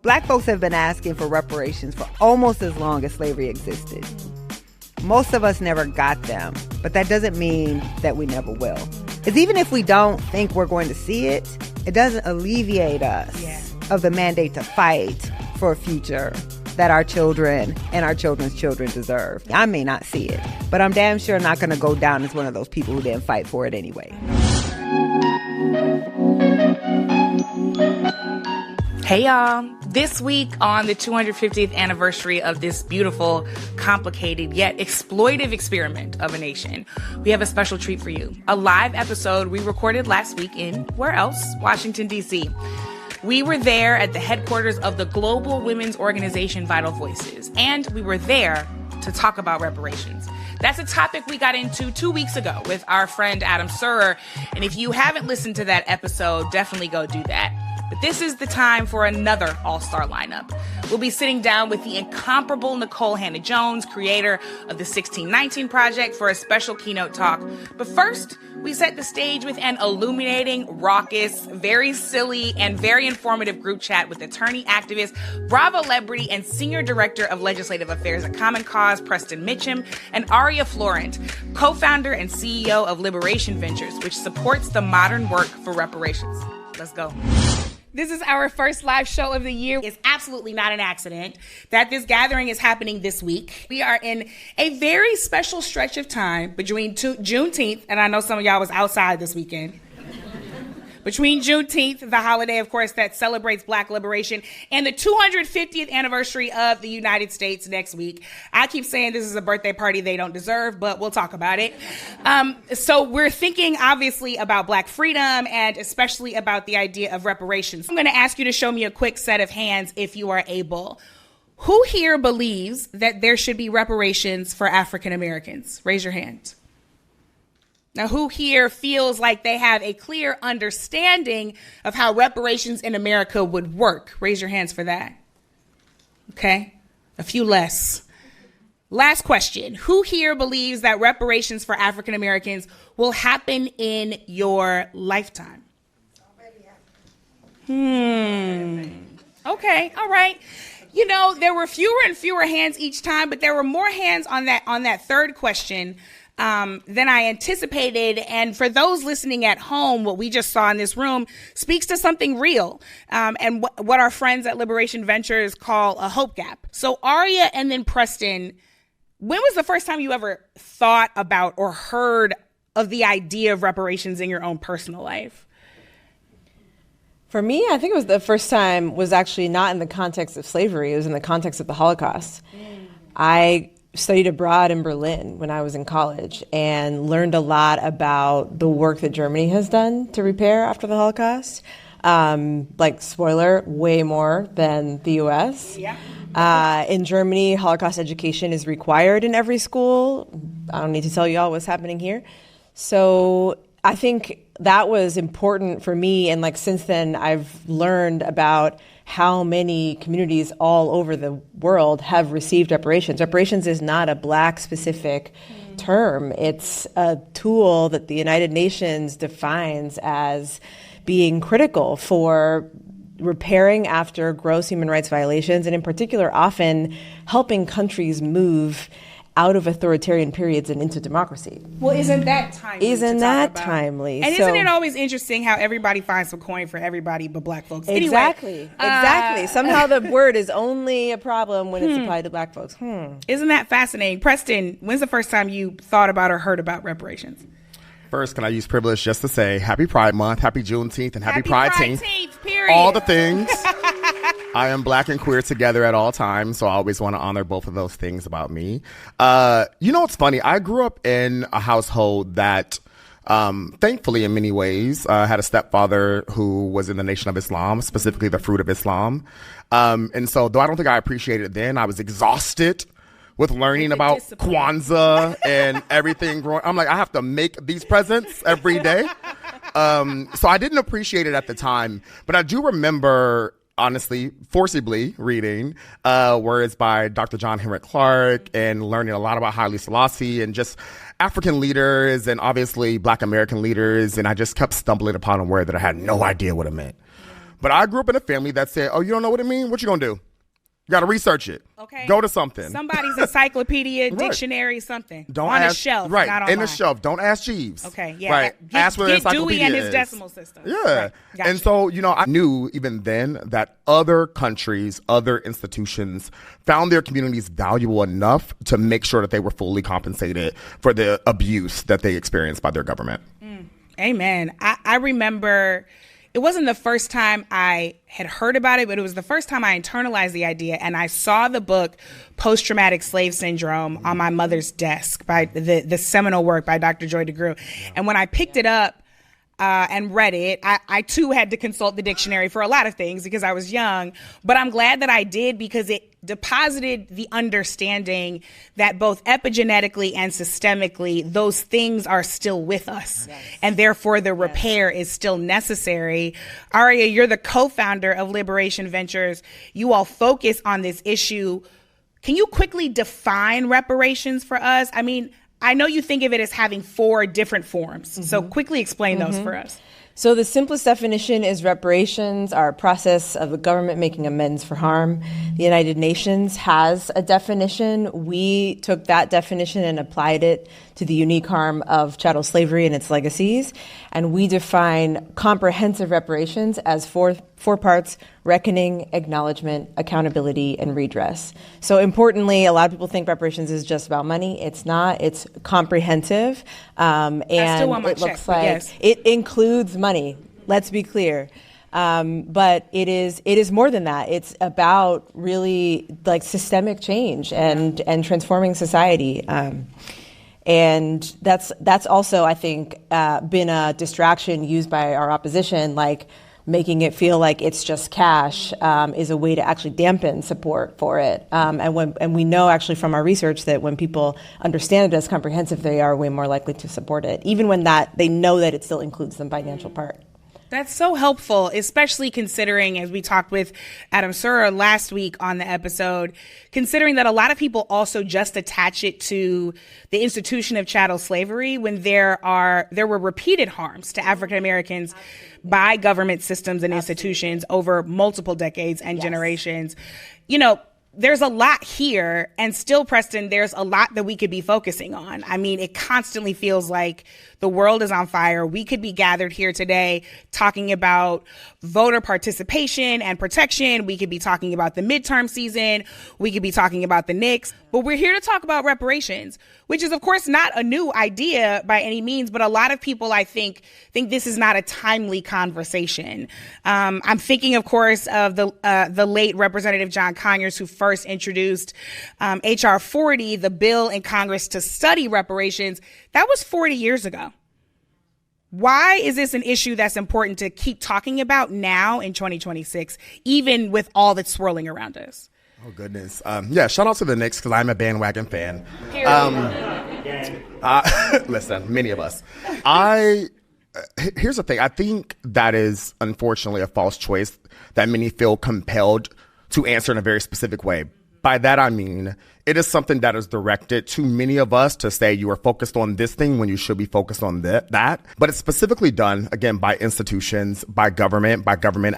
Black folks have been asking for reparations for almost as long as slavery existed. Most of us never got them, but that doesn't mean that we never will. Because even if we don't think we're going to see it, it doesn't alleviate us of the mandate to fight for a future that our children and our children's children deserve. I may not see it, but I'm damn sure not going to go down as one of those people who didn't fight for it anyway. Hey y'all, this week on the 250th anniversary of this beautiful, complicated, yet exploitive experiment of a nation, we have a special treat for you. A live episode we recorded last week in, where else? Washington, D.C. We were there at the headquarters of the global women's organization Vital Voices, and we were there to talk about reparations. That's a topic we got into 2 weeks ago with our friend Adam Surer, and if you haven't listened to that episode, definitely go do that. But this is the time for another all-star lineup. We'll be sitting down with the incomparable Nikole Hannah-Jones, creator of the 1619 Project, for a special keynote talk. But first, we set the stage with an illuminating, raucous, very silly, and very informative group chat with attorney activist, Bravo celebrity, and senior director of legislative affairs at Common Cause, Preston Mitchum, and Aria Florant, co-founder and CEO of Reparations Ventures, which supports the modern work for reparations. Let's go. This is our first live show of the year. It's absolutely not an accident that this gathering is happening this week. We are in a very special stretch of time between Juneteenth, and I know some of y'all was outside this weekend. Between Juneteenth, the holiday, of course, that celebrates Black liberation, and the 250th anniversary of the United States next week. I keep saying this is a birthday party they don't deserve, but we'll talk about it. So we're thinking, obviously, about Black freedom and especially about the idea of reparations. I'm going to ask you to show me a quick set of hands if you are able. Who here believes that there should be reparations for African Americans? Raise your hand. Now, who here feels like they have a clear understanding of how reparations in America would work? Raise your hands for that. Okay, a few less. Last question. Who here believes that reparations for African Americans will happen in your lifetime? Okay, all right. You know, there were fewer and fewer hands each time, but there were more hands on that third question than I anticipated. And for those listening at home, what we just saw in this room speaks to something real, and what our friends at Liberation Ventures call a hope gap. So Aria and then Preston, when was the first time you ever thought about or heard of the idea of reparations in your own personal life? For me, I think it was the first time was actually not in the context of slavery. It was in the context of the Holocaust. I studied abroad in Berlin when I was in college and learned a lot about the work that Germany has done to repair after the Holocaust. Like, spoiler, way more than the U.S. Yeah. In Germany, Holocaust education is required in every school. I don't need to tell you all what's happening here. So I think that was important for me. And like since then, I've learned about how many communities all over the world have received reparations. Reparations is not a Black-specific term. It's a tool that the United Nations defines as being critical for repairing after gross human rights violations, and in particular, often helping countries move out of authoritarian periods and into democracy. Well, isn't that timely? Isn't that timely? And isn't it always interesting how everybody finds some coin for everybody but Black folks? Exactly. Anyway, exactly. Somehow the word is only a problem when it's applied to Black folks. Isn't that fascinating? Preston, when's the first time you thought about or heard about reparations? First, can I use privilege just to say Happy Pride Month, Happy Juneteenth, and Happy Pride-teenth. Period. All the things. I am Black and queer together at all times, so I always want to honor both of those things about me. You know what's funny? I grew up in a household that, thankfully in many ways, had a stepfather who was in the Nation of Islam, specifically the Fruit of Islam. And so though I don't think I appreciated it then, I was exhausted with learning about Kwanzaa and everything growing. I'm like, I have to make these presents every day. So I didn't appreciate it at the time, but I do remember, honestly, forcibly reading words by Dr. John Henrik Clarke and learning a lot about Haile Selassie and just African leaders and obviously Black American leaders. And I just kept stumbling upon a word that I had no idea what it meant. But I grew up in a family that said, oh, you don't know what it means? What you gonna do? You got to research it. Okay. Go to something. Somebody's encyclopedia, dictionary, something. Don't on ask, a shelf, right, not online. In the shelf. Don't ask Jeeves. Okay, yeah. Right. Ask where the encyclopedia Dewey and his is. decimal system. Yeah. Right. Gotcha. And so, I knew even then that other countries, other institutions found their communities valuable enough to make sure that they were fully compensated for the abuse that they experienced by their government. Amen. I remember it wasn't the first time I had heard about it, but it was the first time I internalized the idea. And I saw the book Post-Traumatic Slave Syndrome on my mother's desk by the seminal work by Dr. Joy DeGruy. And when I picked it up and read it, I too had to consult the dictionary for a lot of things because I was young. But I'm glad that I did because it deposited the understanding that both epigenetically and systemically, those things are still with us. Yes. And therefore the repair is still necessary. Aria, you're the co-founder of Liberation Ventures. You all focus on this issue. Can you quickly define reparations for us? I mean, I know you think of it as having 4 different forms. So quickly explain those for us. So the simplest definition is reparations are a process of a government making amends for harm. The United Nations has a definition. We took that definition and applied it to the unique harm of chattel slavery and its legacies. And we define comprehensive reparations as four parts: reckoning, acknowledgement, accountability, and redress. So importantly, a lot of people think reparations is just about money. It's not. It's comprehensive. And it looks like it includes money. Let's be clear. But it is more than that. It's about really like systemic change and transforming society. And that's also, I think, been a distraction used by our opposition, like making it feel like it's just cash is a way to actually dampen support for it. And we know actually from our research that when people understand it as comprehensive, they are way more likely to support it, even when they know that it still includes the financial part. That's so helpful, especially considering, as we talked with Adam Sura last week on the episode, considering that a lot of people also just attach it to the institution of chattel slavery when there were repeated harms to African Americans by government systems and institutions over multiple decades and generations. There's a lot here, and still, Preston, there's a lot that we could be focusing on. I mean, it constantly feels like the world is on fire. We could be gathered here today talking about voter participation and protection. We could be talking about the midterm season. We could be talking about the Knicks. But we're here to talk about reparations, which is, of course, not a new idea by any means. But a lot of people, I think this is not a timely conversation. I'm thinking, of course, of the late Representative John Conyers, who first introduced H.R. 40, the bill in Congress to study reparations. That was 40 years ago. Why is this an issue that's important to keep talking about now in 2026, even with all that's swirling around us? Oh, goodness. Shout out to the Knicks because I'm a bandwagon fan. Listen, many of us. Here's the thing. I think that is, unfortunately, a false choice that many feel compelled to answer in a very specific way. By that, I mean, it is something that is directed to many of us to say you are focused on this thing when you should be focused on that. But it's specifically done, again, by institutions, by government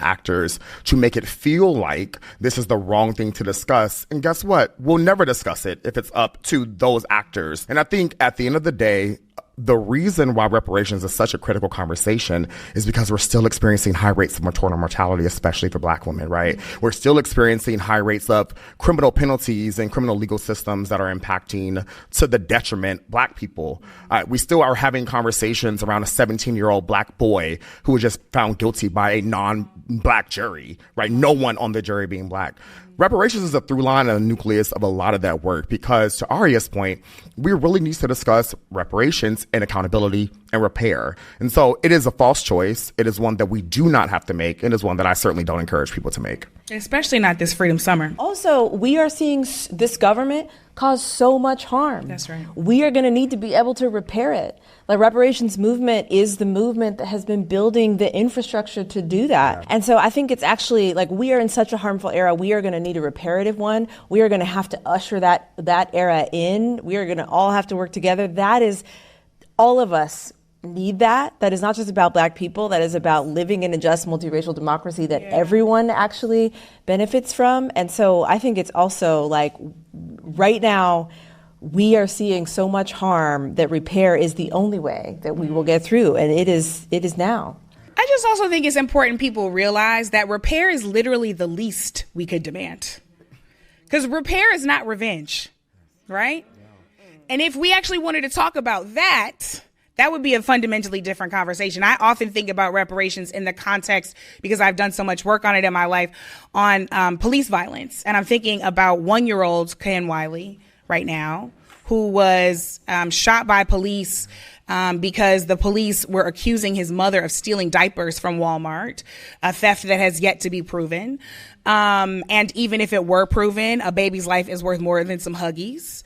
actors to make it feel like this is the wrong thing to discuss. And guess what? We'll never discuss it if it's up to those actors. And I think at the end of the day, the reason why reparations is such a critical conversation is because we're still experiencing high rates of maternal mortality, especially for Black women, right? We're still experiencing high rates of criminal penalties and criminal legal systems that are impacting to the detriment Black people. We still are having conversations around a 17-year-old Black boy who was just found guilty by a non-Black jury, right? No one on the jury being Black. Reparations is a through line and a nucleus of a lot of that work because, to Aria's point, we really need to discuss reparations and accountability and repair. And so it is a false choice. It is one that we do not have to make. It is one that I certainly don't encourage people to make. Especially not this Freedom Summer. Also, we are seeing this government cause so much harm. That's right. We are going to need to be able to repair it. Like, reparations movement is the movement that has been building the infrastructure to do that. Yeah. And so I think it's actually like we are in such a harmful era. We are going to need a reparative one. We are going to have to usher that era in. We are going to all have to work together. That is all of us need that is not just about Black people, that is about living in a just multiracial democracy that everyone actually benefits from. And so I think it's also like right now we are seeing so much harm that repair is the only way that we will get through. And it is now. I just also think it's important people realize that repair is literally the least we could demand. Because repair is not revenge, right? And if we actually wanted to talk about that, that would be a fundamentally different conversation. I often think about reparations in the context, because I've done so much work on it in my life, on police violence. And I'm thinking about 1-year-old Ken Wiley right now, who was shot by police because the police were accusing his mother of stealing diapers from Walmart, a theft that has yet to be proven. And even if it were proven, a baby's life is worth more than some Huggies.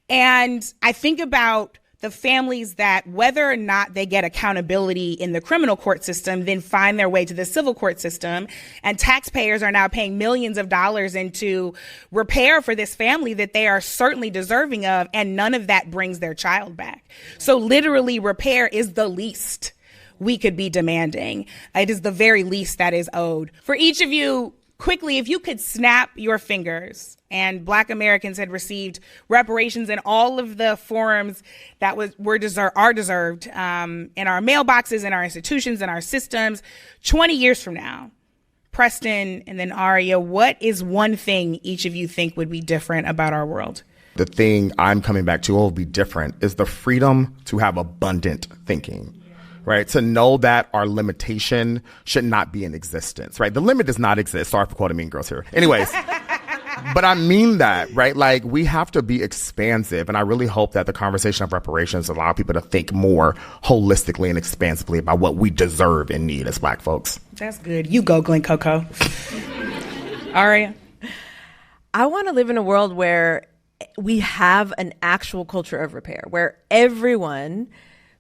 And I think about the families that, whether or not they get accountability in the criminal court system, then find their way to the civil court system. And taxpayers are now paying millions of dollars into repair for this family that they are certainly deserving of. And none of that brings their child back. So literally, repair is the least we could be demanding. It is the very least that is owed. For each of you, quickly, if you could snap your fingers and Black Americans had received reparations in all of the forms that are deserved in our mailboxes, in our institutions, in our systems, 20 years from now, Preston and then Aria, what is one thing each of you think would be different about our world? The thing I'm coming back to will be different is the freedom to have abundant thinking. Right? To know that our limitation should not be in existence, right? The limit does not exist. Sorry for quoting Mean Girls here. Anyways, but I mean that, right? Like, we have to be expansive. And I really hope that the conversation of reparations allow people to think more holistically and expansively about what we deserve and need as Black folks. That's good. You go, Glen Coco. Aria? I want to live in a world where we have an actual culture of repair, where everyone,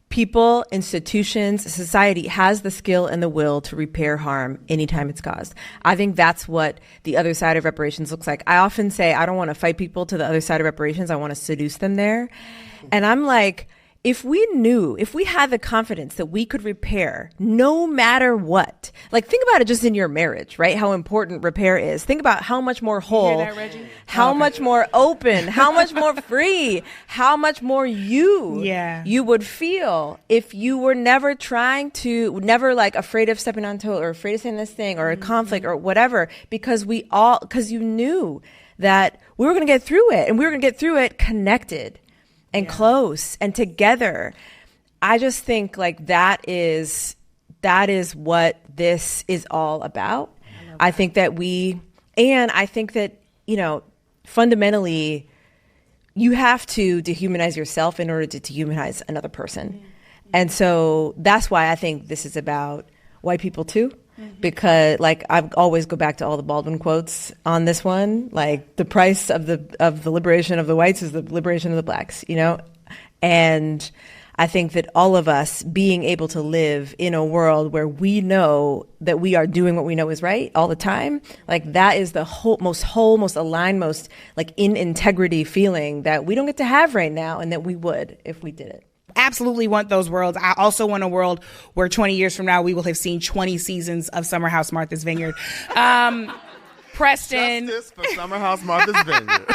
people, institutions, society has the skill and the will to repair harm anytime it's caused. I think that's what the other side of reparations looks like. I often say, I don't want to fight people to the other side of reparations. I want to seduce them there. And I'm like, if we had the confidence that we could repair no matter what, like, think about it just in your marriage, right? How important repair is. Think about how much more whole, how much more open, how much more free, how much more you would feel if you were never never like afraid of stepping on toe or afraid of saying this thing or a conflict or whatever, because you knew that we were going to get through it, and we were going to get through it connected and close and together. I just think like that is what this is all about. I think that fundamentally you have to dehumanize yourself in order to dehumanize another person. And so that's why I think this is about white people too. Because like I always go back to all the Baldwin quotes on this one, like the price of the liberation of the whites is the liberation of the Blacks, you know? And I think that all of us being able to live in a world where we know that we are doing what we know is right all the time, like that is the most aligned, most like in integrity feeling that we don't get to have right now, and that we would if we did it. Absolutely want those worlds. I also want a world where 20 years from now, we will have seen 20 seasons of Summer House Martha's Vineyard. Preston. Justice for Summer House Martha's Vineyard.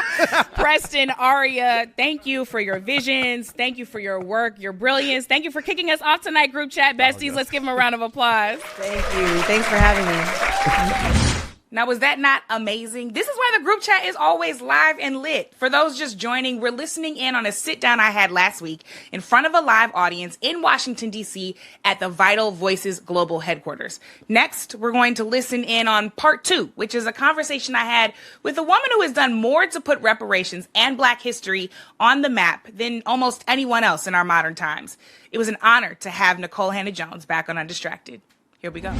Preston, Aria, thank you for your visions. Thank you for your work, your brilliance. Thank you for kicking us off tonight, group chat besties. Let's give them a round of applause. Thank you. Thanks for having me. Now, was that not amazing? This is why the group chat is always live and lit. For those just joining, we're listening in on a sit down I had last week in front of a live audience in Washington, D.C. at the Vital Voices Global Headquarters. Next, we're going to listen in on part 2, which is a conversation I had with a woman who has done more to put reparations and Black history on the map than almost anyone else in our modern times. It was an honor to have Nikole Hannah-Jones back on Undistracted. Here we go.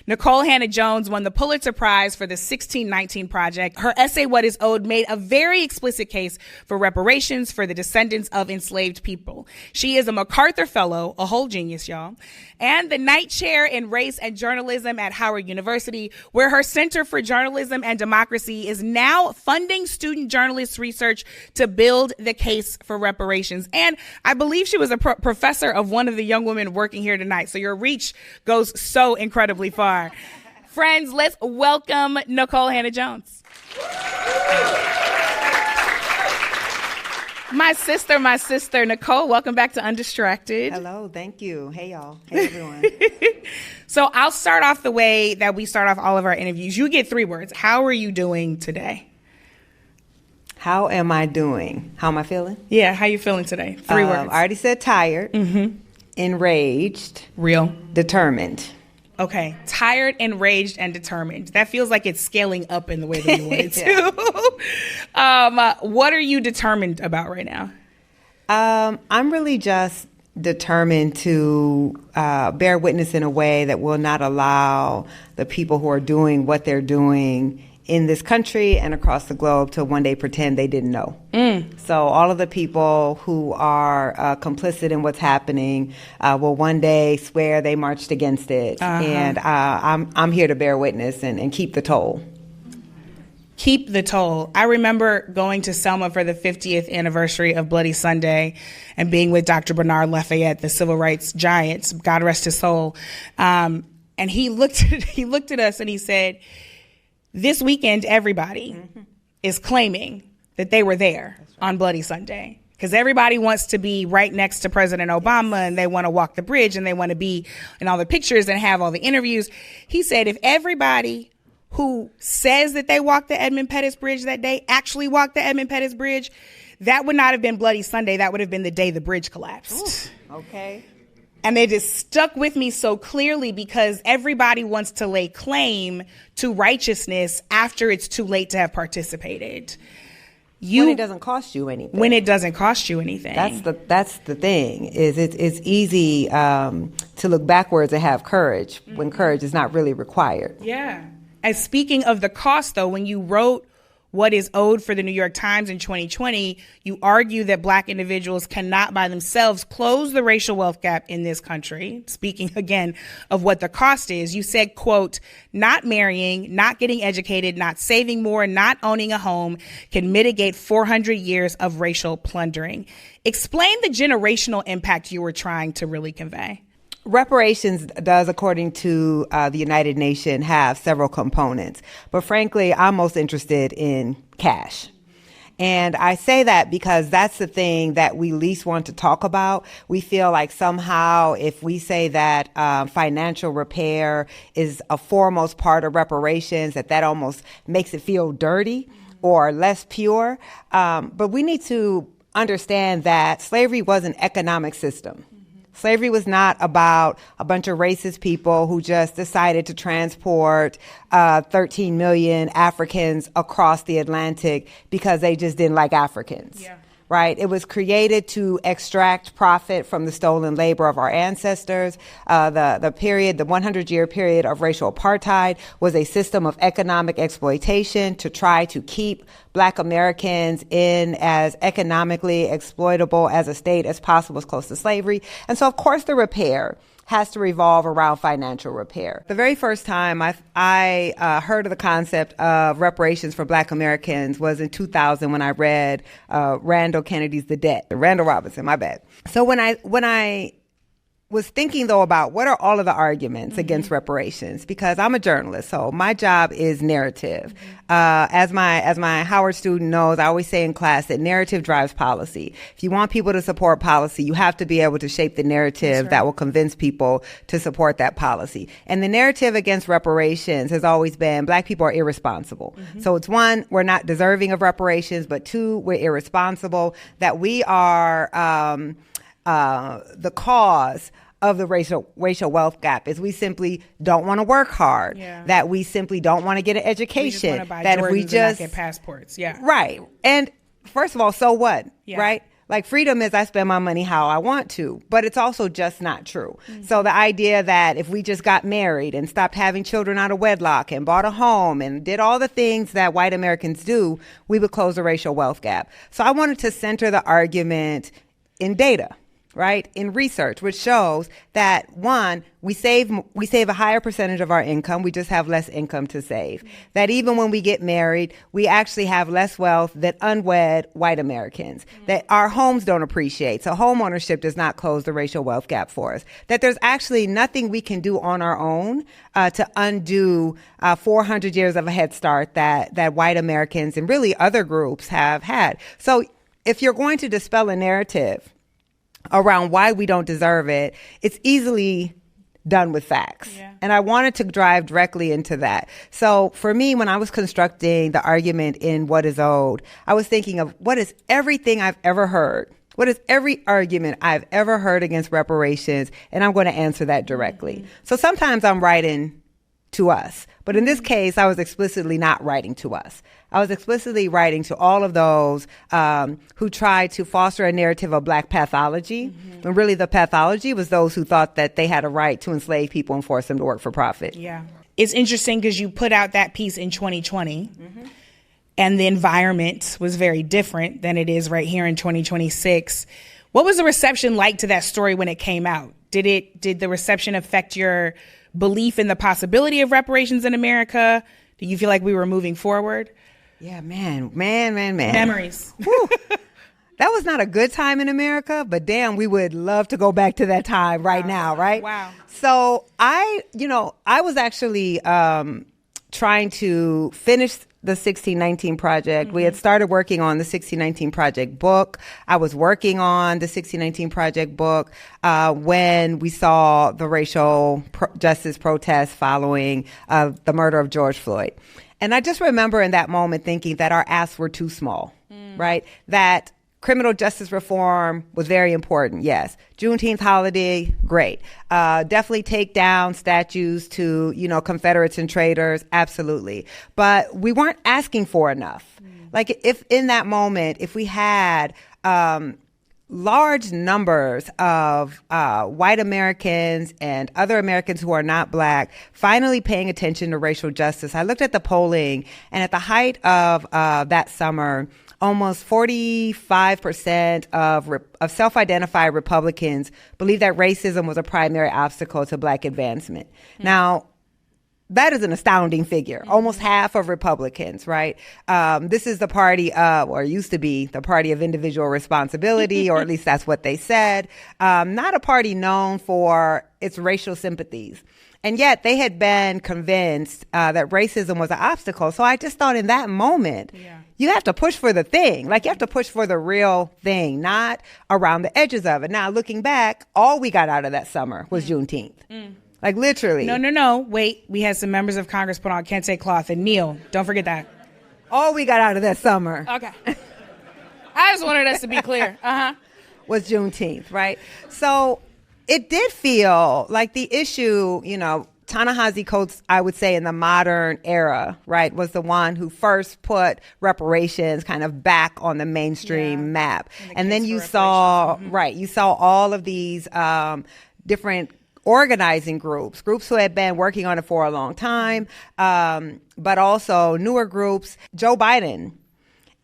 Nikole Hannah-Jones won the Pulitzer Prize for the 1619 Project. Her essay, What is Owed, made a very explicit case for reparations for the descendants of enslaved people. She is a MacArthur Fellow, a whole genius, y'all, and the Knight Chair in Race and Journalism at Howard University, where her Center for Journalism and Democracy is now funding student journalists' research to build the case for reparations. And I believe she was a professor of one of the young women working here tonight. So your reach goes so incredibly far. Friends, let's welcome Nikole Hannah-Jones. My sister, Nikole, welcome back to Undistracted. Hello, thank you. Hey, y'all. Hey, everyone. So I'll start off the way that we start off all of our interviews. You get 3 words. How are you doing today? How am I doing? How am I feeling? Yeah, how you feeling today? 3 words. I already said tired, enraged, Real. determined. Okay, tired, enraged, and determined. That feels like it's scaling up in the way that you want it to. What are you determined about right now? I'm really just determined to bear witness in a way that will not allow the people who are doing what they're doing in this country and across the globe to one day pretend they didn't know. So all of the people who are complicit in what's happening will one day swear they marched against it. And I'm here to bear witness and keep the toll. Keep the toll. I remember going to Selma for the 50th anniversary of Bloody Sunday and being with Dr. Bernard Lafayette, the civil rights giant, God rest his soul. And he looked at us and he said, this weekend, everybody is claiming that they were there on Bloody Sunday because everybody wants to be right next to President Obama and they want to walk the bridge and they want to be in all the pictures and have all the interviews. He said if everybody who says that they walked the Edmund Pettus Bridge that day actually walked the Edmund Pettus Bridge, that would not have been Bloody Sunday. That would have been the day the bridge collapsed. Ooh, okay. And they just stuck with me so clearly because everybody wants to lay claim to righteousness after it's too late to have participated. When it doesn't cost you anything. When it doesn't cost you anything. That's the thing. Is it's easy to look backwards and have courage when courage is not really required. Yeah. And speaking of the cost, though, when you wrote What is Owed for the New York Times in 2020, you argue that Black individuals cannot by themselves close the racial wealth gap in this country. Speaking again of what the cost is, you said, quote, not marrying, not getting educated, not saving more, not owning a home can mitigate 400 years of racial plundering. Explain the generational impact you were trying to really convey. Reparations does, according to the United Nations, have several components. But frankly, I'm most interested in cash. And I say that because that's the thing that we least want to talk about. We feel like somehow if we say that financial repair is a foremost part of reparations, that almost makes it feel dirty or less pure. But we need to understand that slavery was an economic system. Slavery was not about a bunch of racist people who just decided to transport 13 million Africans across the Atlantic because they just didn't like Africans. Yeah. Right? It was created to extract profit from the stolen labor of our ancestors. The 100-year period of racial apartheid was a system of economic exploitation to try to keep Black Americans in as economically exploitable as a state as possible, as close to slavery. And so, of course, the repair has to revolve around financial repair. The very first time I heard of the concept of reparations for Black Americans was in 2000 when I read Randall Kennedy's The Debt. Randall Robinson, my bad. So when I was thinking, though, about what are all of the arguments against reparations, because I'm a journalist, so my job is narrative. As my Howard student knows, I always say in class that narrative drives policy. If you want people to support policy, you have to be able to shape the narrative that will convince people to support that policy. And the narrative against reparations has always been Black people are irresponsible. So it's one, we're not deserving of reparations, but two, we're irresponsible, that we are the cause of the racial wealth gap is we simply don't want to work hard, that we simply don't want to get an education, we just buy that Jordans if we just and not get passports, right. And first of all, so what, right? Like freedom is I spend my money how I want to, but it's also just not true. So the idea that if we just got married and stopped having children out of wedlock and bought a home and did all the things that white Americans do, we would close the racial wealth gap. So I wanted to center the argument in data, right? In research, which shows that one, we save a higher percentage of our income. We just have less income to save. That even when we get married, we actually have less wealth than unwed white Americans. That our homes don't appreciate. So home ownership does not close the racial wealth gap for us. That there's actually nothing we can do on our own to undo 400 years of a head start that white Americans and really other groups have had. So if you're going to dispel a narrative around why we don't deserve it, it's easily done with facts. Yeah. And I wanted to drive directly into that. So for me, when I was constructing the argument in What is Owed, I was thinking of what is everything I've ever heard? What is every argument I've ever heard against reparations? And I'm going to answer that directly. So sometimes I'm writing to us. But in this case, I was explicitly not writing to us. I was explicitly writing to all of those who tried to foster a narrative of Black pathology, when really the pathology was those who thought that they had a right to enslave people and force them to work for profit. Yeah. It's interesting because you put out that piece in 2020, and the environment was very different than it is right here in 2026. What was the reception like to that story when it came out? Did the reception affect your belief in the possibility of reparations in America? Do you feel like we were moving forward? Yeah, man. Memories. That was not a good time in America, but damn, we would love to go back to that time right now, right? Wow. So I was actually trying to finish the 1619 Project. We had started working on the 1619 Project book. I was working on the 1619 Project book when we saw the racial justice protests following the murder of George Floyd. And I just remember in that moment thinking that our asks were too small, right? That criminal justice reform was very important, yes. Juneteenth holiday, great. Definitely take down statues to, Confederates and traitors, absolutely. But we weren't asking for enough. Like if in that moment, if we had large numbers of white Americans and other Americans who are not Black finally paying attention to racial justice. I looked at the polling, and at the height of that summer, almost 45% of self-identified Republicans believe that racism was a primary obstacle to Black advancement. Now, that is an astounding figure. Almost half of Republicans, right? This is the party of, or used to be, the party of individual responsibility, or at least that's what they said. Not a party known for its racial sympathies. And yet they had been convinced that racism was an obstacle. So I just thought in that moment, you have to push for the thing. Like you have to push for the real thing, not around the edges of it. Now, looking back, all we got out of that summer was Juneteenth. Like literally. No. Wait, we had some members of Congress put on kente cloth and kneel. Don't forget that. All we got out of that summer. Okay. I just wanted us to be clear. Was Juneteenth, right? So it did feel like the issue, Ta-Nehisi Coates, I would say in the modern era, right, was the one who first put reparations kind of back on the mainstream map. And then you saw, you saw all of these different organizing groups who had been working on it for a long time, but also newer groups. Joe Biden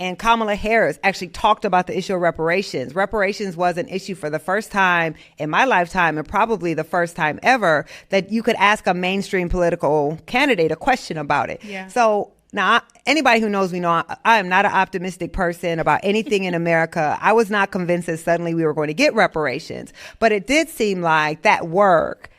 and Kamala Harris actually talked about the issue of reparations. Reparations was an issue for the first time in my lifetime, and probably the first time ever, that you could ask a mainstream political candidate a question about it. Yeah. So now, anybody who knows me know I am not an optimistic person about anything in America. I was not convinced that suddenly we were going to get reparations. But it did seem like that work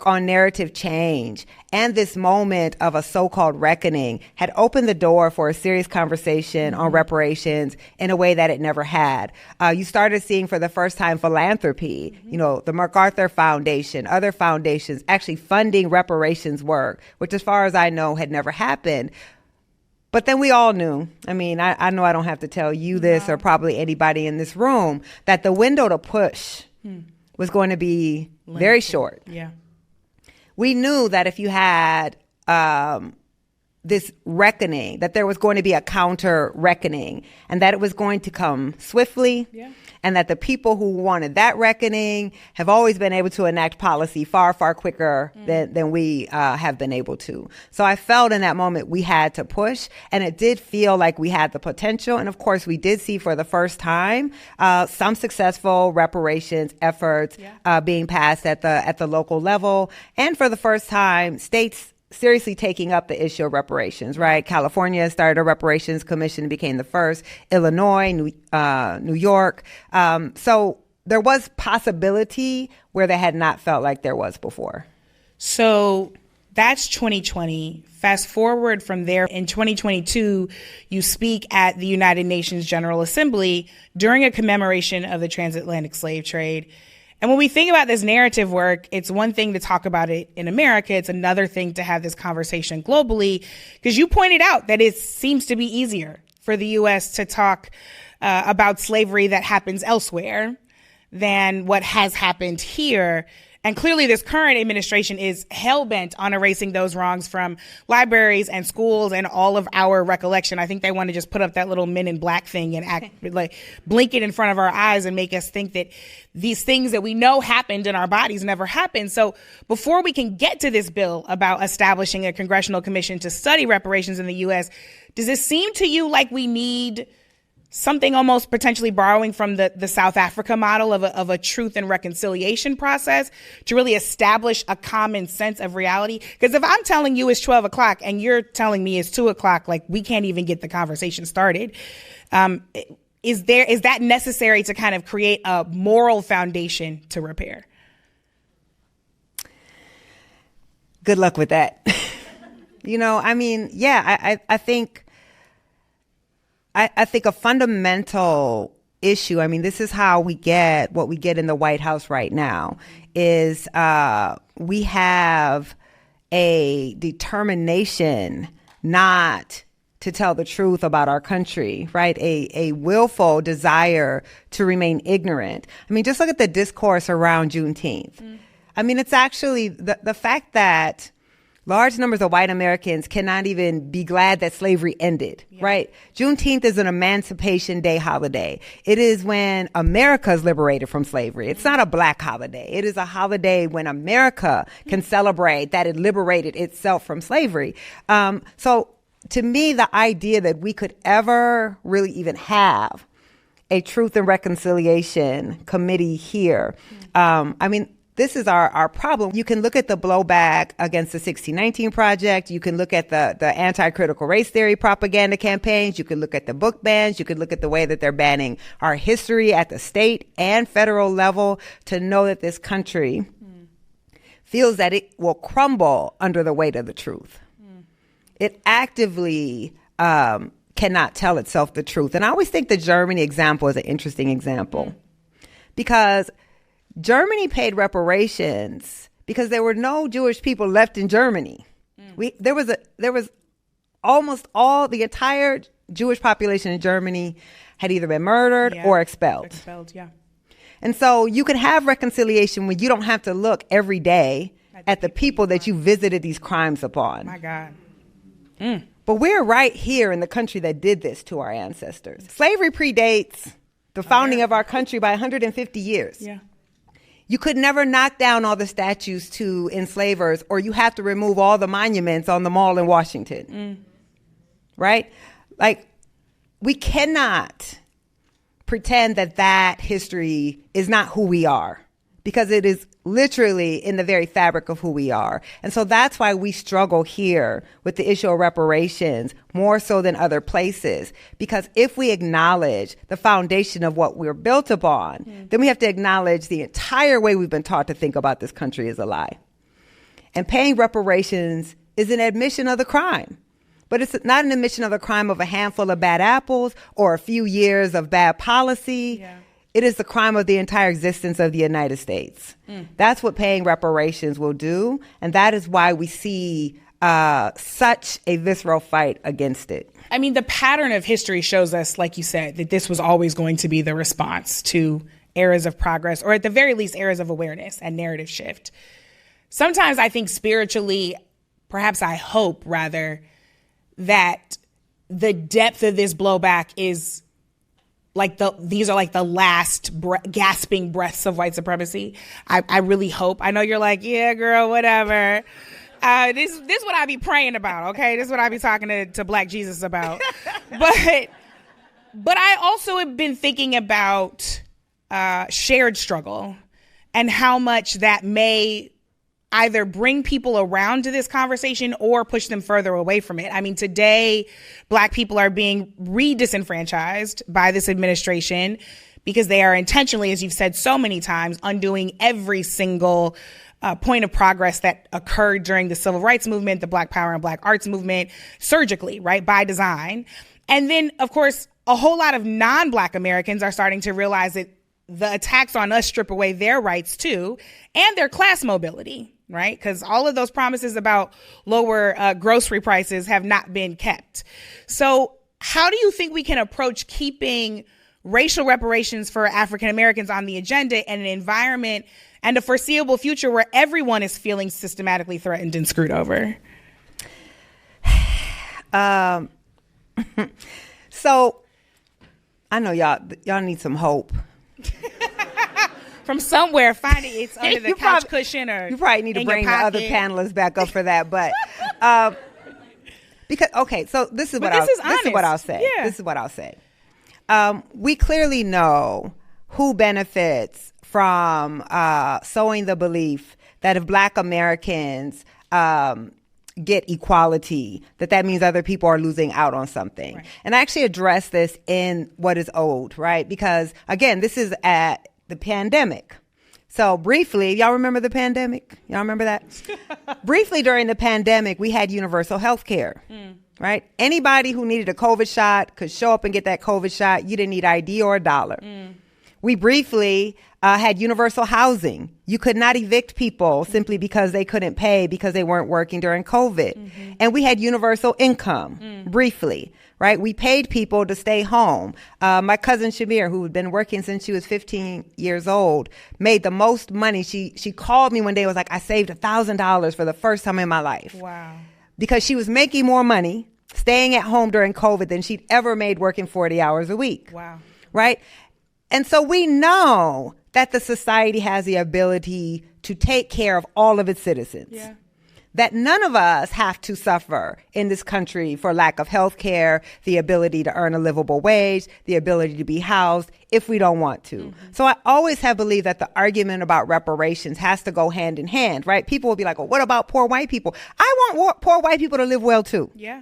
on narrative change and this moment of a so-called reckoning had opened the door for a serious conversation on reparations in a way that it never had. You started seeing for the first time philanthropy, the MacArthur Foundation, other foundations actually funding reparations work, which as far as I know had never happened. But then we all knew, I know I don't have to tell you this or probably anybody in this room, that the window to push was going to be very short. Yeah. We knew that if you had this reckoning, that there was going to be a counter reckoning, and that it was going to come swiftly, and that the people who wanted that reckoning have always been able to enact policy far, far quicker than we have been able to. So I felt in that moment we had to push, and it did feel like we had the potential. And of course, we did see for the first time some successful reparations efforts being passed at the local level, and for the first time, states seriously taking up the issue of reparations, right? California started a reparations commission and became the first. Illinois, New York. So there was possibility where they had not felt like there was before. So that's 2020. Fast forward from there, in 2022, you speak at the United Nations General Assembly during a commemoration of the transatlantic slave trade. And when we think about this narrative work, it's one thing to talk about it in America. It's another thing to have this conversation globally, because you pointed out that it seems to be easier for the U.S. to talk about slavery that happens elsewhere than what has happened here. And clearly this current administration is hell-bent on erasing those wrongs from libraries and schools and all of our recollection. I think they want to just put up that little Men in Black thing and act like blink it in front of our eyes and make us think that these things that we know happened in our bodies never happened. So before we can get to this bill about establishing a congressional commission to study reparations in the U.S., does it seem to you like we need something almost potentially borrowing from the South Africa model of a truth and reconciliation process to really establish a common sense of reality? Because if I'm telling you it's 12 o'clock and you're telling me it's 2 o'clock, like we can't even get the conversation started. Is that necessary to kind of create a moral foundation to repair? Good luck with that. I think a fundamental issue, this is how we get what we get in the White House right now, is we have a determination not to tell the truth about our country, right? A willful desire to remain ignorant. Just look at the discourse around Juneteenth. It's actually the fact that large numbers of white Americans cannot even be glad that slavery ended, right? Juneteenth is an Emancipation Day holiday. It is when America is liberated from slavery. It's not a black holiday. It is a holiday when America can celebrate that it liberated itself from slavery. So to me, the idea that we could ever really even have a Truth and Reconciliation Committee here, this is our problem. You can look at the blowback against the 1619 Project. You can look at the anti-critical race theory propaganda campaigns. You can look at the book bans. You can look at the way that they're banning our history at the state and federal level to know that this country feels that it will crumble under the weight of the truth. It actively cannot tell itself the truth. And I always think the Germany example is an interesting example because Germany paid reparations because there were no Jewish people left in Germany. There was almost the entire Jewish population in Germany had either been murdered or expelled. And so you can have reconciliation when you don't have to look every day at the people that you visited these crimes upon. My God. But we're right here in the country that did this to our ancestors. Slavery predates the founding of our country by 150 years. You could never knock down all the statues to enslavers, or you have to remove all the monuments on the mall in Washington. Right? Like, we cannot pretend that history is not who we are, because it is literally in the very fabric of who we are. And so that's why we struggle here with the issue of reparations more so than other places. Because if we acknowledge the foundation of what we're built upon, then we have to acknowledge the entire way we've been taught to think about this country is a lie. And paying reparations is an admission of the crime. But it's not an admission of the crime of a handful of bad apples or a few years of bad policy. It is the crime of the entire existence of the United States. That's what paying reparations will do. And that is why we see such a visceral fight against it. The pattern of history shows us, like you said, that this was always going to be the response to eras of progress, or at the very least, eras of awareness and narrative shift. Sometimes I think spiritually, perhaps I hope rather, that the depth of this blowback is like these are like the last gasping breaths of white supremacy. I really hope. I know you're like, yeah, girl, whatever. This is what I be praying about, okay? This is what I be talking to Black Jesus about. But I also have been thinking about shared struggle and how much that may either bring people around to this conversation or push them further away from it. I mean, today, Black people are being re-disenfranchised by this administration because they are intentionally, as you've said so many times, undoing every single point of progress that occurred during the civil rights movement, the Black Power and Black Arts movement, surgically, right, by design. And then, of course, a whole lot of non-Black Americans are starting to realize that the attacks on us strip away their rights too, and their class mobility, right? Because all of those promises about lower grocery prices have not been kept. So how do you think we can approach keeping racial reparations for African Americans on the agenda in an environment and a foreseeable future where everyone is feeling systematically threatened and screwed over? So I know y'all need some hope. From somewhere, find it. It's under the couch cushion, or you probably need to bring the other panelists back up for that. But because so this is what I'll say. Yeah. This is what I'll say. We clearly know who benefits from sowing the belief that if Black Americans get equality, that means other people are losing out on something. Right. And I actually address this in What is Owed, right? Because again, this is at the pandemic. So briefly, y'all remember the pandemic? Y'all remember that? Briefly during the pandemic, we had universal health care, right? Anybody who needed a COVID shot could show up and get that COVID shot. You didn't need ID or a dollar. We briefly had universal housing. You could not evict people simply because they couldn't pay because they weren't working during COVID. And we had universal income briefly, right? We paid people to stay home. My cousin Shamir, who had been working since she was 15 years old, made the most money. She called me one day and was like, I saved $1,000 for the first time in my life. Wow. Because she was making more money staying at home during COVID than she'd ever made working 40 hours a week. Wow. Right? And so we know that the society has the ability to take care of all of its citizens. Yeah. That none of us have to suffer in this country for lack of health care, the ability to earn a livable wage, the ability to be housed if we don't want to. So I always have believed that the argument about reparations has to go hand in hand, right? People will be like, well, what about poor white people? I want poor white people to live well too. Yeah.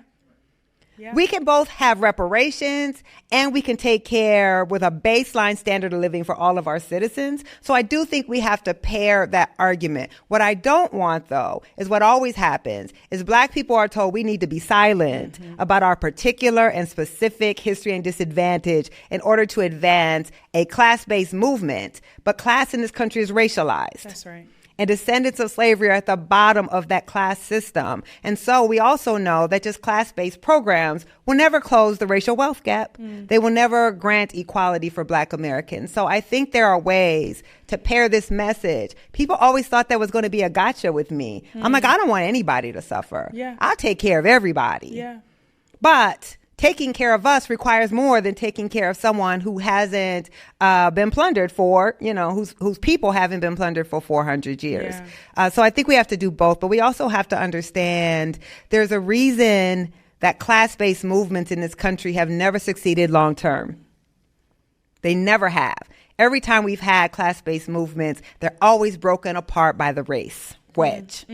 Yeah. We can both have reparations and we can take care with a baseline standard of living for all of our citizens. So I do think we have to pair that argument. What I don't want, though, is what always happens is Black people are told we need to be silent about our particular and specific history and disadvantage in order to advance a class-based movement. But class in this country is racialized. That's right. And descendants of slavery are at the bottom of that class system. And so we also know that just class-based programs will never close the racial wealth gap. They will never grant equality for Black Americans. So I think there are ways to pair this message. People always thought there was going to be a gotcha with me. I'm like, I don't want anybody to suffer. Yeah. I'll take care of everybody. Yeah. But taking care of us requires more than taking care of someone who hasn't been plundered for, whose people haven't been plundered for 400 years. Yeah. So I think we have to do both, but we also have to understand there's a reason that class-based movements in this country have never succeeded long term. They never have. Every time we've had class-based movements, they're always broken apart by the race wedge.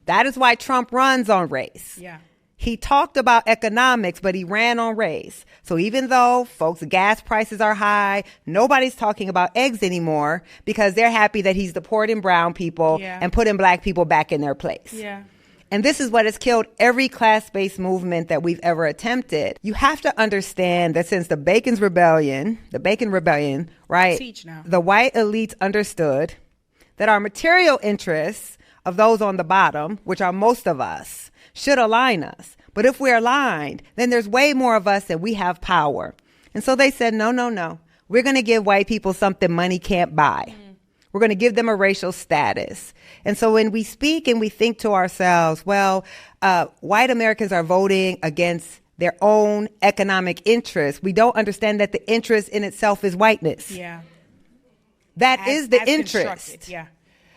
That is why Trump runs on race. Yeah. He talked about economics, but he ran on race. So even though folks' gas prices are high, nobody's talking about eggs anymore because they're happy that he's deporting brown people and putting Black people back in their place. Yeah. And this is what has killed every class-based movement that we've ever attempted. You have to understand that since the Bacon Rebellion, right? Teach now. The white elites understood that our material interests of those on the bottom, which are most of us, should align us. But if we're aligned, then there's way more of us and we have power. And so they said, no. We're going to give white people something money can't buy. We're going to give them a racial status. And so when we speak and we think to ourselves, well, white Americans are voting against their own economic interests, we don't understand that the interest in itself is whiteness. Yeah. That is the interest. Yeah.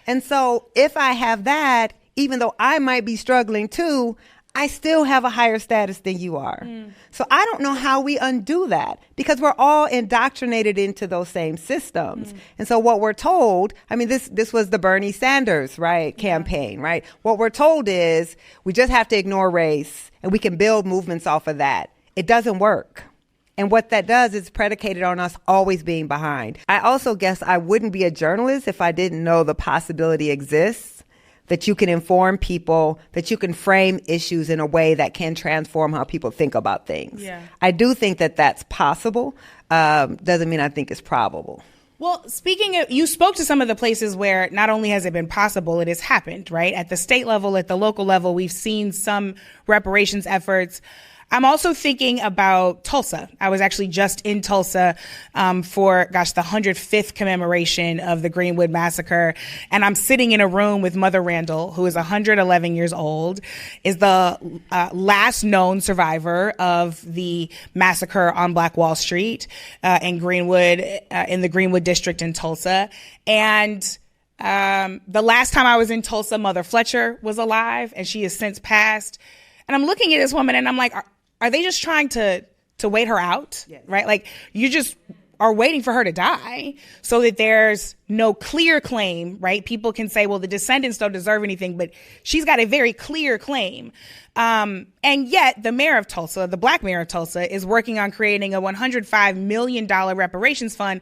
And so if I have that, even though I might be struggling too, I still have a higher status than you are. So I don't know how we undo that, because we're all indoctrinated into those same systems. And so what we're told, I mean, this was the Bernie Sanders, right, campaign, right? What we're told is we just have to ignore race and we can build movements off of that. It doesn't work. And what that does is predicated on us always being behind. I also guess I wouldn't be a journalist if I didn't know the possibility exists that you can inform people, that you can frame issues in a way that can transform how people think about things. Yeah. I do think that that's possible. Doesn't mean I think it's probable. Well, speaking of, you spoke to some of the places where not only has it been possible, it has happened, right? At the state level, at the local level, we've seen some reparations efforts. I'm also thinking about Tulsa. I was actually just in Tulsa for, the 105th commemoration of the Greenwood massacre. And I'm sitting in a room with Mother Randall, who is 111 years old, is the last known survivor of the massacre on Black Wall Street in Greenwood, in the Greenwood district in Tulsa. And the last time I was in Tulsa, Mother Fletcher was alive, and she has since passed. And I'm looking at this woman and I'm like, are they just trying to wait her out? Yes. Right? Like, you just are waiting for her to die so that there's no clear claim, right? People can say, well, the descendants don't deserve anything, but she's got a very clear claim. And yet the mayor of Tulsa, the Black mayor of Tulsa, is working on creating a $105 million reparations fund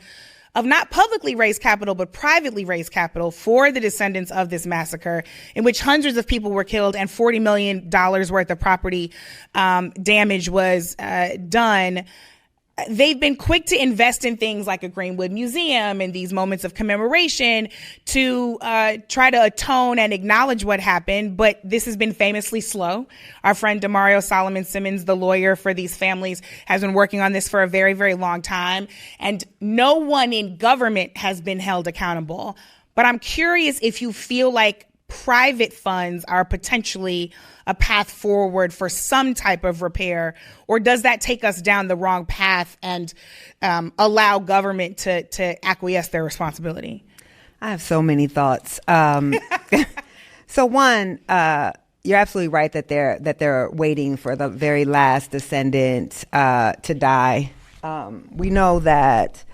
of not publicly raised capital, but privately raised capital for the descendants of this massacre, in which hundreds of people were killed and $40 million worth of property damage was done. They've been quick to invest in things like a Greenwood Museum and these moments of commemoration to try to atone and acknowledge what happened. But this has been famously slow. Our friend Demario Solomon Simmons, the lawyer for these families, has been working on this for a very, very long time. And no one in government has been held accountable. But I'm curious if you feel like private funds are potentially a path forward for some type of repair, or does that take us down the wrong path and allow government to acquiesce their responsibility? I have so many thoughts. So one, you're absolutely right that they're waiting for the very last descendant to die. We know that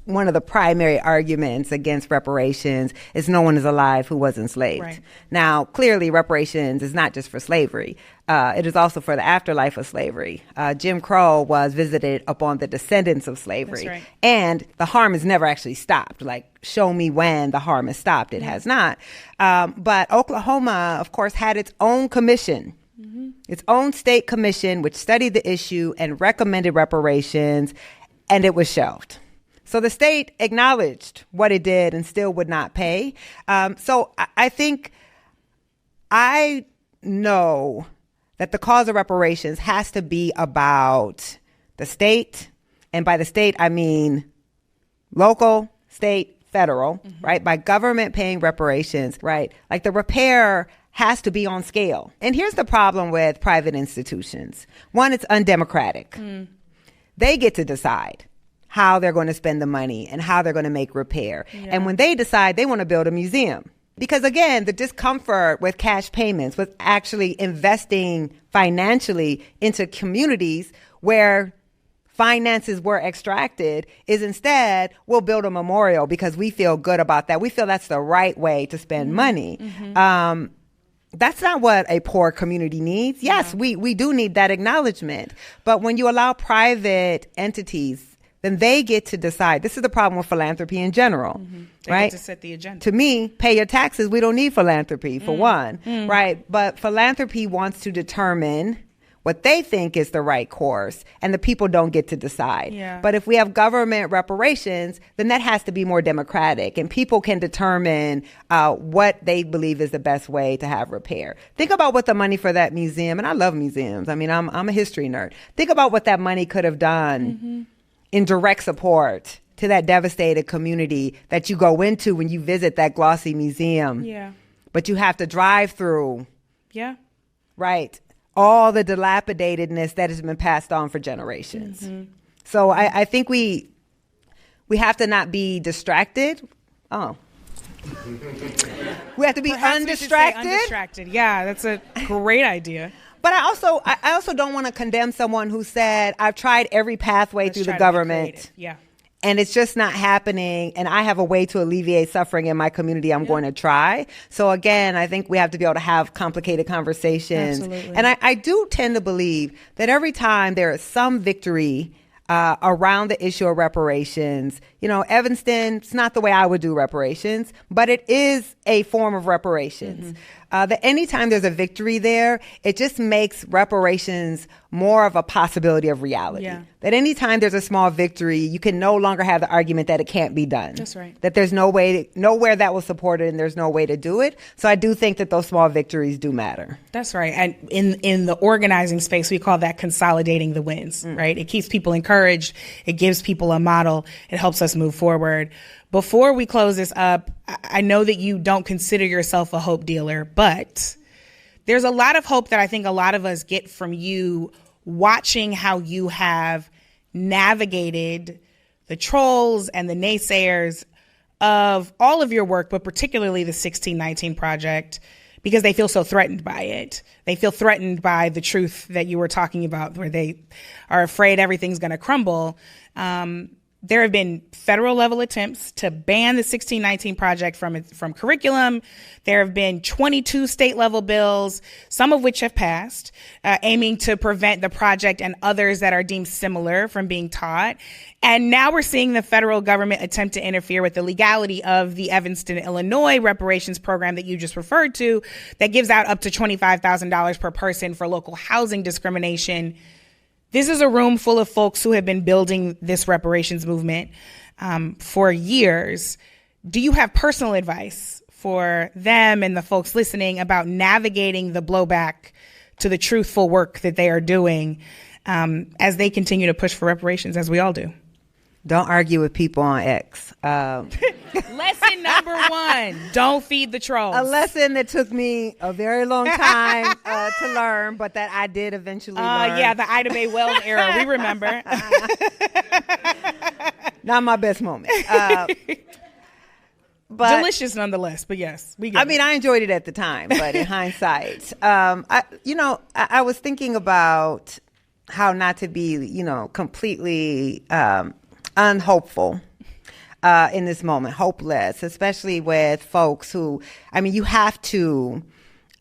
one of the primary arguments against reparations is no one is alive who was enslaved. Right. Now, clearly, reparations is not just for slavery. It is also for the afterlife of slavery. Jim Crow was visited upon the descendants of slavery. That's right. And the harm has never actually stopped. Like, show me when the harm has stopped. It has not. But Oklahoma, of course, had its own commission. Mm-hmm. Its own state commission, which studied the issue and recommended reparations, and it was shelved. So the state acknowledged what it did and still would not pay. So I think I know that the cause of reparations has to be about the state. And by the state, I mean local, state, federal, right? By government paying reparations, right? Like, the repair has to be on scale. And here's the problem with private institutions. One, it's undemocratic. They get to decide how they're going to spend the money and how they're going to make repair. Yeah. And when they decide, they want to build a museum. Because again, the discomfort with cash payments, with actually investing financially into communities where finances were extracted, is instead, we'll build a memorial because we feel good about that. We feel that's the right way to spend money. Mm-hmm. That's not what a poor community needs. Yes, we do need that acknowledgement. But when you allow private entities, then they get to decide. This is the problem with philanthropy in general, They right? get to set the agenda. To me, pay your taxes. We don't need philanthropy, for one, right? But philanthropy wants to determine what they think is the right course, and the people don't get to decide. Yeah. But if we have government reparations, then that has to be more democratic, and people can determine what they believe is the best way to have repair. Think about what the money for that museum, and I love museums. I mean, I'm a history nerd. Think about what that money could have done in direct support to that devastated community that you go into when you visit that glossy museum. Yeah. But you have to drive through. Yeah. Right. All the dilapidatedness that has been passed on for generations. Mm-hmm. So I think we have to not be distracted. Oh. We have to be undistracted. Undistracted. Yeah, that's a great idea. But I also don't want to condemn someone who said, I've tried every pathway through the government. Yeah. And it's just not happening. And I have a way to alleviate suffering in my community. I'm going to try. So again, I think we have to be able to have complicated conversations. Absolutely. And I do tend to believe that every time there is some victory around the issue of reparations, Evanston, it's not the way I would do reparations, but it is a form of reparations. Mm-hmm. That anytime there's a victory there, it just makes reparations more of a possibility of reality. Yeah. That anytime there's a small victory, you can no longer have the argument that it can't be done. That's right. That there's nowhere that will support it and there's no way to do it. So I do think that those small victories do matter. That's right. And in the organizing space, we call that consolidating the wins, right? It keeps people encouraged. It gives people a model. It helps us move forward. Before we close this up, I know that you don't consider yourself a hope dealer, but there's a lot of hope that I think a lot of us get from you watching how you have navigated the trolls and the naysayers of all of your work, but particularly the 1619 Project, because they feel so threatened by it. They feel threatened by the truth that you were talking about, where they are afraid everything's going to crumble. There have been federal level attempts to ban the 1619 Project from curriculum. There have been 22 state level bills, some of which have passed, aiming to prevent the project and others that are deemed similar from being taught. And now we're seeing the federal government attempt to interfere with the legality of the Evanston, Illinois reparations program that you just referred to, that gives out up to $25,000 per person for local housing discrimination. This is a room full of folks who have been building this reparations movement for years. Do you have personal advice for them and the folks listening about navigating the blowback to the truthful work that they are doing as they continue to push for reparations, as we all do? Don't argue with people on X. Lesson number one, don't feed the trolls. A lesson that took me a very long time to learn, but that I did eventually learn. Yeah, the Ida Mae Wells era, we remember. Not my best moment. But delicious nonetheless, but yes. I enjoyed it at the time, but in hindsight, I was thinking about how not to be, completely unhopeful in this moment, hopeless, especially with folks who, you have to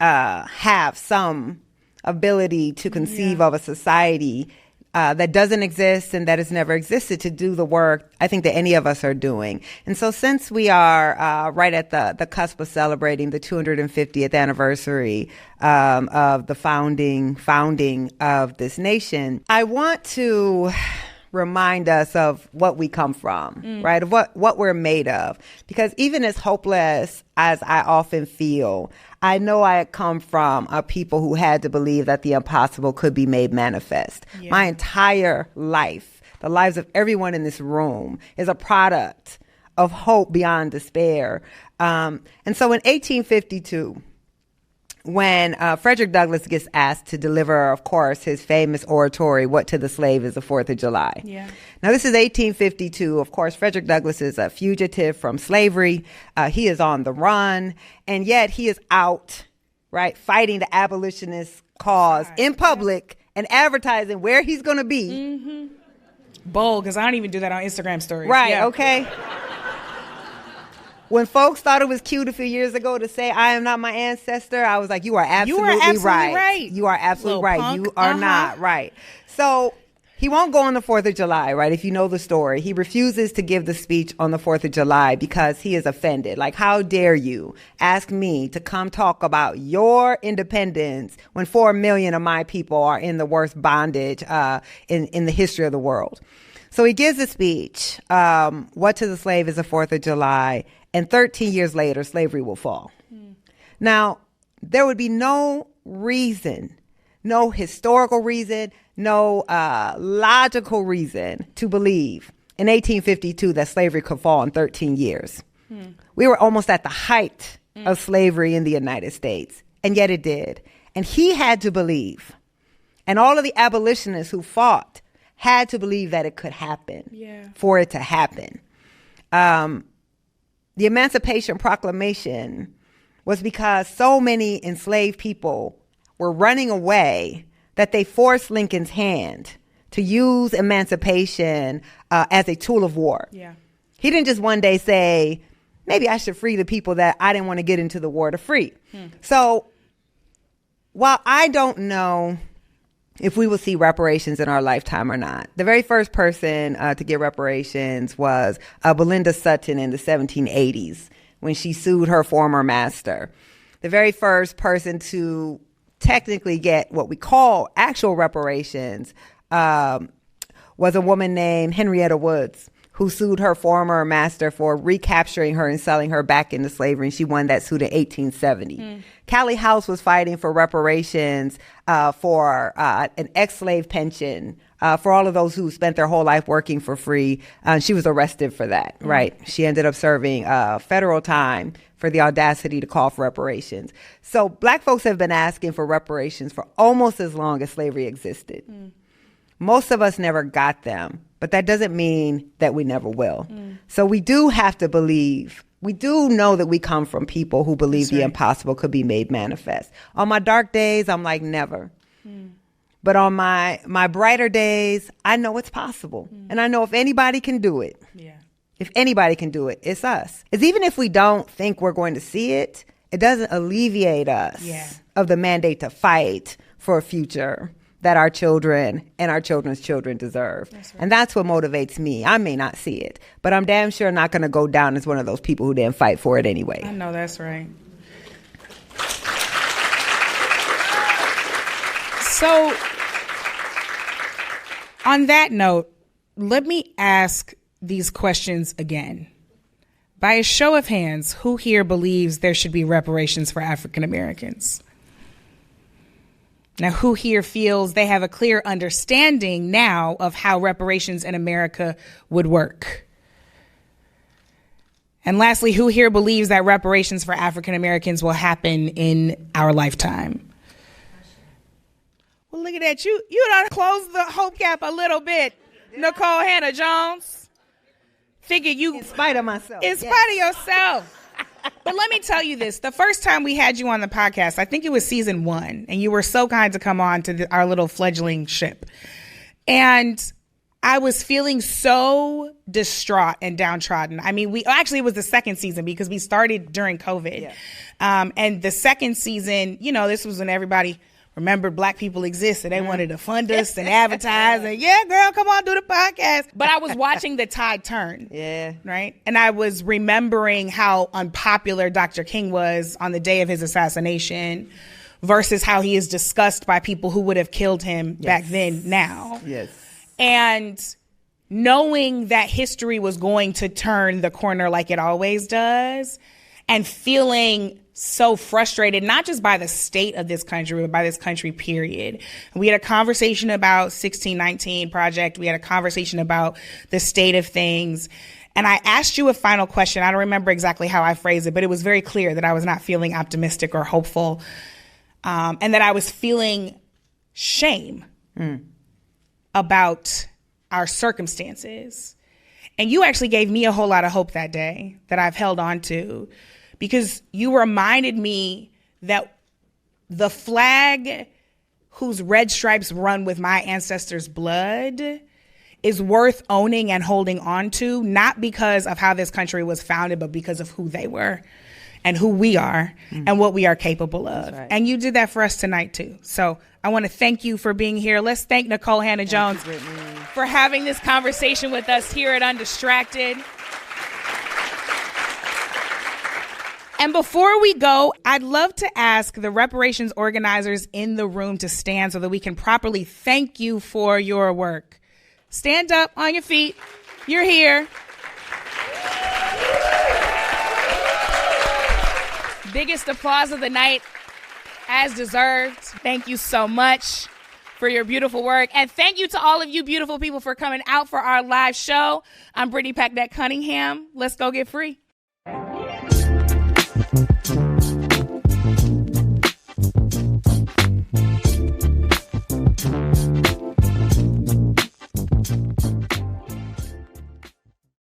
have some ability to conceive of a society that doesn't exist and that has never existed to do the work I think that any of us are doing. And so since we are right at the cusp of celebrating the 250th anniversary of the founding of this nation, I want to remind us of what we come from, right? Of what we're made of. Because even as hopeless as I often feel, I know I come from a people who had to believe that the impossible could be made manifest. Yeah. My entire life, the lives of everyone in this room, is a product of hope beyond despair. And so in 1852, when Frederick Douglass gets asked to deliver, of course, his famous oratory, What to the Slave is the 4th of July. Yeah. Now, this is 1852. Of course, Frederick Douglass is a fugitive from slavery. He is on the run, and yet he is out, right, fighting the abolitionist cause in public and advertising where he's going to be. Mm-hmm. Bold, because I don't even do that on Instagram stories. Right, okay. When folks thought it was cute a few years ago to say, I am not my ancestor, I was like, you are absolutely right. You are absolutely right. Punk. You are not right. So he won't go on the 4th of July, right? If you know the story, he refuses to give the speech on the 4th of July because he is offended. Like, how dare you ask me to come talk about your independence when 4 million of my people are in the worst bondage in the history of the world. So he gives a speech, What to the Slave is the 4th of July, and 13 years later, slavery will fall. Now, there would be no reason, no historical reason, no logical reason to believe in 1852 that slavery could fall in 13 years. We were almost at the height of slavery in the United States, and yet it did. And he had to believe, and all of the abolitionists who fought had to believe that it could happen for it to happen. The Emancipation Proclamation was because so many enslaved people were running away that they forced Lincoln's hand to use emancipation as a tool of war. He didn't just one day say, maybe I should free the people that I didn't want to get into the war to free. So while I don't know if we will see reparations in our lifetime or not, the very first person to get reparations was Belinda Sutton in the 1780s when she sued her former master. The very first person to technically get what we call actual reparations was a woman named Henrietta Woods, who sued her former master for recapturing her and selling her back into slavery. And she won that suit in 1870. Callie House was fighting for reparations for an ex-slave pension for all of those who spent their whole life working for free. She was arrested for that, right? She ended up serving federal time for the audacity to call for reparations. So Black folks have been asking for reparations for almost as long as slavery existed. Most of us never got them, but that doesn't mean that we never will. So we do have to believe. We do know that we come from people who believe the impossible could be made manifest. On my dark days, I'm like, never. But on my brighter days, I know it's possible. And I know if anybody can do it, if anybody can do it, it's us. It's even if we don't think we're going to see it, it doesn't alleviate us of the mandate to fight for a future that our children and our children's children deserve. And that's what motivates me. I may not see it, but I'm damn sure not going to go down as one of those people who didn't fight for it anyway. I know that's right. So, on that note, let me ask these questions again. By a show of hands, who here believes there should be reparations for African Americans? Now, who here feels they have a clear understanding now of how reparations in America would work? And lastly, who here believes that reparations for African Americans will happen in our lifetime? Well, look at that. You done closed the hope gap a little bit, Nikole Hannah-Jones. Figured you... In spite of myself. In spite of yourself. But let me tell you this. The first time we had you on the podcast, I think it was season 1, and you were so kind to come on to our little fledgling ship. And I was feeling so distraught and downtrodden. I mean, it was the second season because we started during COVID. And the second season, this was when everybody remembered Black people exist and they wanted to fund us and advertise and girl, come on, do the podcast. But I was watching the tide turn. Right. And I was remembering how unpopular Dr. King was on the day of his assassination versus how he is discussed by people who would have killed him back then now. And knowing that history was going to turn the corner like it always does and feeling so frustrated, not just by the state of this country, but by this country, period. We had a conversation about 1619 Project. We had a conversation about the state of things. And I asked you a final question. I don't remember exactly how I phrased it, but it was very clear that I was not feeling optimistic or hopeful, and that I was feeling shame about our circumstances. And you actually gave me a whole lot of hope that day that I've held on to, because you reminded me that the flag whose red stripes run with my ancestors' blood is worth owning and holding on to, not because of how this country was founded, but because of who they were and who we are and what we are capable of. Right. And you did that for us tonight, too. So I want to thank you for being here. Let's thank Nikole Hannah-Jones for having this conversation with us here at Undistracted. And before we go, I'd love to ask the reparations organizers in the room to stand so that we can properly thank you for your work. Stand up on your feet. You're here. Biggest applause of the night, as deserved. Thank you so much. for your beautiful work. And thank you to all of you beautiful people for coming out for our live show. I'm Brittany Packnett Cunningham. Let's go get free.